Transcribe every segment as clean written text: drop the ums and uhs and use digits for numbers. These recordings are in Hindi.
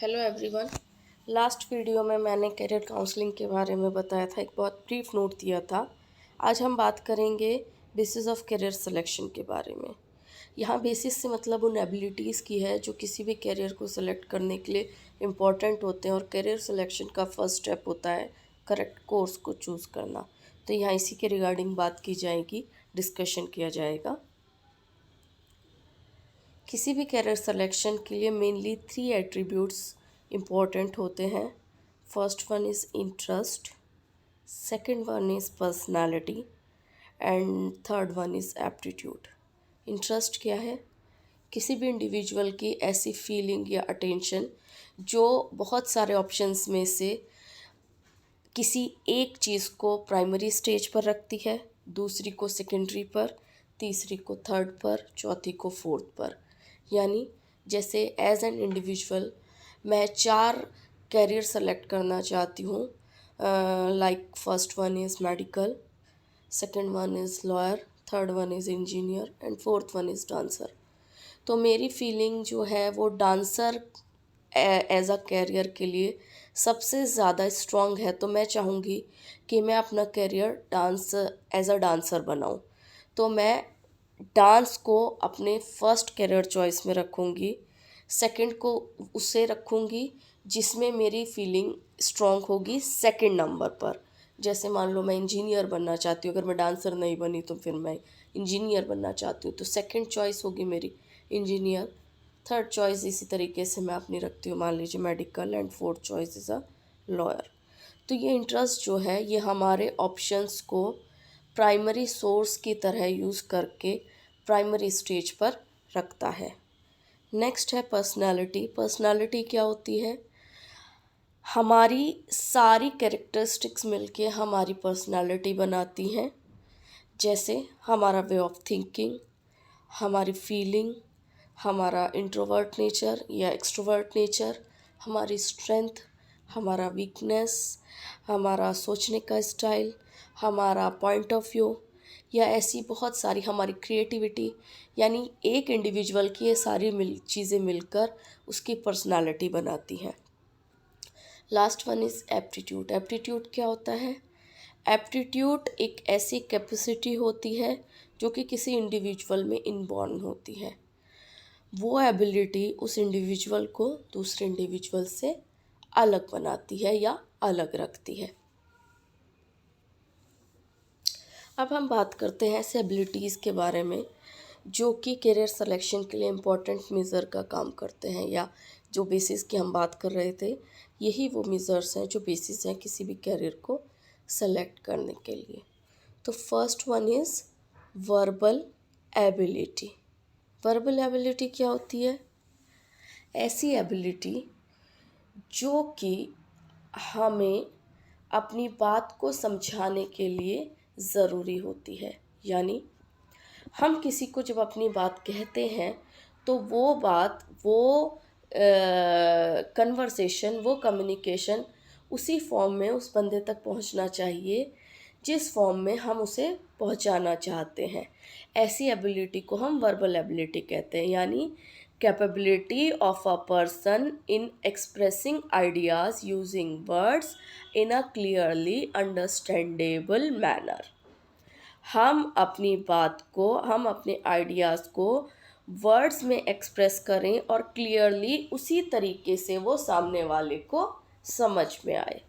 Hello everyone. लास्ट वीडियो में मैंने करियर काउंसलिंग के बारे में बताया था, एक बहुत ब्रीफ नोट दिया था। आज हम बात करेंगे बेसिस ऑफ करियर सिलेक्शन के बारे में। यहाँ बेसिस से मतलब उन एबिलिटीज़ की है जो किसी भी करियर को सिलेक्ट करने के लिए इम्पॉर्टेंट होते हैं, और करियर सिलेक्शन का फर्स्ट स्टेप होता है करेक्ट कोर्स को चूज़ करना। तो यहाँ इसी के रिगार्डिंग बात की जाएगी, डिस्कशन किया जाएगा। किसी भी करियर सिलेक्शन के लिए मेनली 3 एट्रीब्यूट्स इम्पॉर्टेंट होते हैं। First one is interest, second one is personality and third one is aptitude. Interest क्या है? किसी भी इंडिविजुअल की ऐसी फीलिंग या अटेंशन जो बहुत सारे ऑप्शंस में से किसी एक चीज़ को प्राइमरी स्टेज पर रखती है, दूसरी को सेकेंडरी पर, तीसरी को थर्ड पर, चौथी को फोर्थ पर। यानी जैसे एज एन इंडिविजुअल मैं 4 कैरियर सेलेक्ट करना चाहती हूँ। Like first one is medical, second one is lawyer, third one is engineer and fourth one is dancer. तो मेरी फीलिंग जो है वो डांसर एज अ कैरियर के लिए सबसे ज़्यादा स्ट्रॉन्ग है। तो मैं चाहूँगी कि मैं अपना career dance as a dancer बनाऊँ। तो मैं डांस को अपने फर्स्ट कैरियर चॉइस में रखूँगी, सेकंड को उससे रखूँगी जिसमें मेरी फीलिंग स्ट्रॉन्ग होगी सेकंड नंबर पर। जैसे मान लो मैं इंजीनियर बनना चाहती हूँ, अगर मैं डांसर नहीं बनी तो फिर मैं इंजीनियर बनना चाहती हूँ, तो सेकंड चॉइस होगी मेरी इंजीनियर। थर्ड चॉइस इसी तरीके से मैं अपनी रखती हूँ, मान लीजिए medical, and fourth choice is a lawyer. तो ये इंटरेस्ट जो है ये हमारे ऑप्शंस को प्राइमरी सोर्स की तरह यूज़ करके प्राइमरी स्टेज पर रखता है। नेक्स्ट है पर्सनालिटी। पर्सनालिटी क्या होती है? हमारी सारी कैरेक्टरिस्टिक्स मिलके हमारी पर्सनालिटी बनाती हैं। जैसे हमारा वे ऑफ थिंकिंग, हमारी फीलिंग, हमारा इंट्रोवर्ट नेचर या एक्सट्रोवर्ट नेचर, हमारी स्ट्रेंथ, हमारा वीकनेस, हमारा सोचने का स्टाइल, हमारा पॉइंट ऑफ व्यू, या ऐसी बहुत सारी हमारी क्रिएटिविटी। यानी एक इंडिविजुअल की ये सारी चीज़ें मिलकर उसकी पर्सनालिटी बनाती हैं। Last one is aptitude. Aptitude क्या होता है? एप्टीट्यूड एक ऐसी कैपेसिटी होती है जो कि किसी इंडिविजुअल में इनबॉर्न होती है। वो एबिलिटी उस इंडिविजुअल को दूसरे इंडिविजुअल से अलग बनाती है या अलग रखती है। अब हम बात करते हैं ऐसे एबिलिटीज़ के बारे में जो कि करियर सिलेक्शन के लिए इम्पोर्टेंट मेज़र का काम करते हैं, या जो बेसिस की हम बात कर रहे थे, यही वो मेज़र्स हैं जो बेसिस हैं किसी भी करियर को सेलेक्ट करने के लिए। तो first one is verbal ability. Verbal ability क्या होती है? ऐसी एबिलिटी जो कि हमें अपनी बात को समझाने के लिए ज़रूरी होती है। यानी हम किसी को जब अपनी बात कहते हैं तो वो बात, वो कन्वर्सेशन, वो कम्युनिकेशन उसी फॉर्म में उस बंदे तक पहुंचना चाहिए जिस फॉर्म में हम उसे पहुंचाना चाहते हैं। ऐसी एबिलिटी को हम वर्बल एबिलिटी कहते हैं। यानी capability of a person in expressing ideas using words in a clearly understandable manner. हम अपनी बात को, हम अपने आइडियाज़ को वर्ड्स में एक्सप्रेस करें और क्लियरली उसी तरीके से वो सामने वाले को समझ में आए।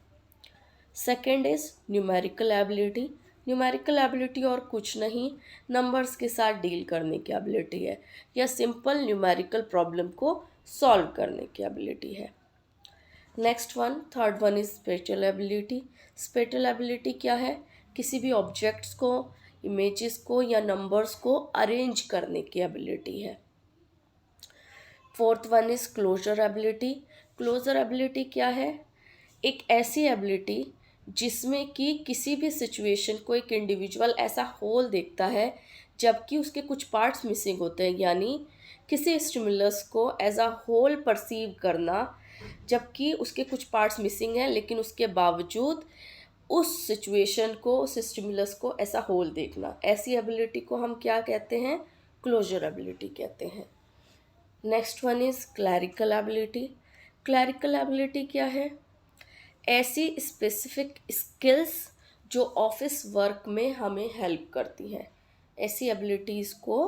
Second is numerical ability. Numerical ability और कुछ नहीं, नंबर्स के साथ डील करने की एबिलिटी है, या सिंपल न्यूमेरिकल प्रॉब्लम को सॉल्व करने की एबिलिटी है। Next one, third one is special ability. Special ability क्या है? किसी भी ऑब्जेक्ट्स को, इमेजेस को या नंबर्स को अरेंज करने की एबिलिटी है। Fourth one is closure ability. Closure ability क्या है? एक ऐसी एबिलिटी जिसमें कि किसी भी सिचुएशन को एक इंडिविजुअल ऐसा होल देखता है जबकि उसके कुछ पार्ट्स मिसिंग होते हैं। यानी किसी स्टिमुलस को एज अ होल परसीव करना जबकि उसके कुछ पार्ट्स मिसिंग हैं, लेकिन उसके बावजूद उस सिचुएशन को, उस स्टिमुलस को ऐसा होल देखना। ऐसी एबिलिटी को हम क्या कहते हैं? क्लोजर एबिलिटी कहते हैं। Next one is clerical ability. Clerical ability क्या है? ऐसी स्पेसिफिक स्किल्स जो ऑफिस वर्क में हमें हेल्प करती हैं, ऐसी एबिलिटीज़ को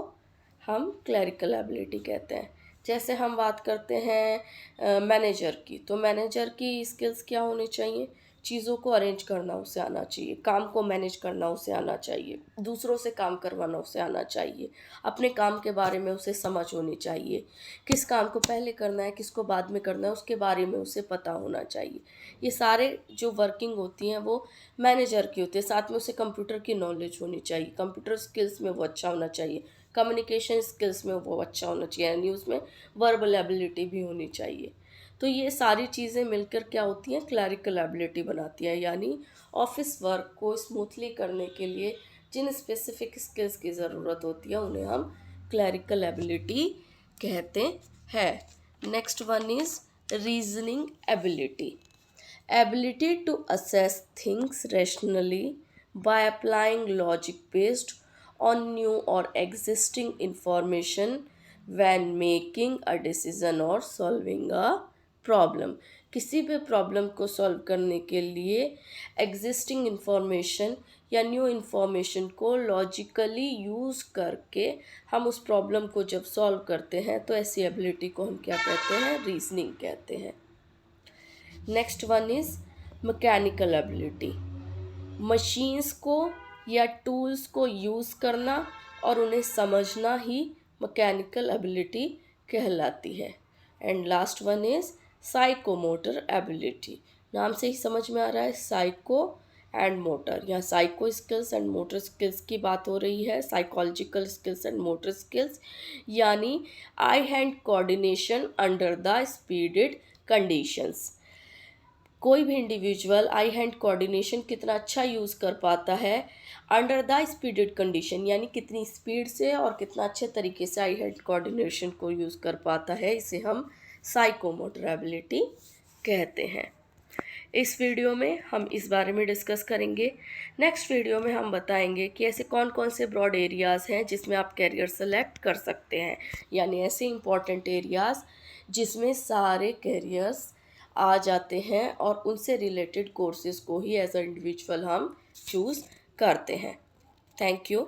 हम क्लरिकल एबिलिटी कहते हैं। जैसे हम बात करते हैं मैनेजर की, तो मैनेजर की स्किल्स क्या होनी चाहिए? चीज़ों को अरेंज करना उसे आना चाहिए, काम को मैनेज करना उसे आना चाहिए, दूसरों से काम करवाना उसे आना चाहिए, अपने काम के बारे में उसे समझ होनी चाहिए, किस काम को पहले करना है किसको बाद में करना है उसके बारे में उसे पता होना चाहिए। ये सारे जो वर्किंग होती हैं वो मैनेजर की होती है। साथ में उसे कंप्यूटर की नॉलेज होनी चाहिए, कंप्यूटर स्किल्स में वो अच्छा होना चाहिए, कम्युनिकेशन स्किल्स में वो अच्छा होना चाहिए, यानी उसमें वर्बल एबिलिटी भी होनी चाहिए। तो ये सारी चीज़ें मिलकर क्या होती हैं? क्लरिकल एबिलिटी बनाती है, यानी ऑफिस वर्क को स्मूथली करने के लिए जिन स्पेसिफिक स्किल्स की ज़रूरत होती है उन्हें हम क्लरिकल एबिलिटी कहते हैं। Next one is reasoning ability, ability to assess things rationally by applying logic based on new or existing information when making a decision or solving a problem। किसी भी प्रॉब्लम को सॉल्व करने के लिए एग्जिस्टिंग इंफॉर्मेशन या न्यू इंफॉर्मेशन को लॉजिकली यूज़ करके हम उस प्रॉब्लम को जब सॉल्व करते हैं तो ऐसी एबिलिटी को हम क्या कहते हैं? रीजनिंग कहते हैं। Next one is mechanical ability, machines को या टूल्स को यूज़ करना और उन्हें समझना ही मैकेनिकल एबिलिटी कहलाती है। And last one is psychomotor ability, नाम से ही समझ में आ रहा है साइको एंड मोटर, यहाँ psycho skills and motor skills की बात हो रही है, psychological skills and motor skills, यानी eye hand coordination under the speeded conditions. कोई भी इंडिविजुअल आई हैंड कोऑर्डिनेशन कितना अच्छा यूज़ कर पाता है अंडर द स्पीडेड कंडीशन, यानी कितनी स्पीड से और कितना अच्छे तरीके से आई हैंड कोऑर्डिनेशन को यूज़ कर पाता है, इसे हम साइकोमोटर एबिलिटी कहते हैं। इस वीडियो में हम इस बारे में डिस्कस करेंगे। नेक्स्ट वीडियो में हम बताएंगे कि ऐसे कौन कौन से ब्रॉड एरियाज़ हैं जिसमें आप कैरियर सेलेक्ट कर सकते हैं, यानी ऐसे इंपॉर्टेंट एरियाज़ जिसमें सारे कैरियर्स आ जाते हैं और उनसे रिलेटेड कोर्सेज़ को ही एज अ इंडिविजुअल हम चूज़ करते हैं। Thank you.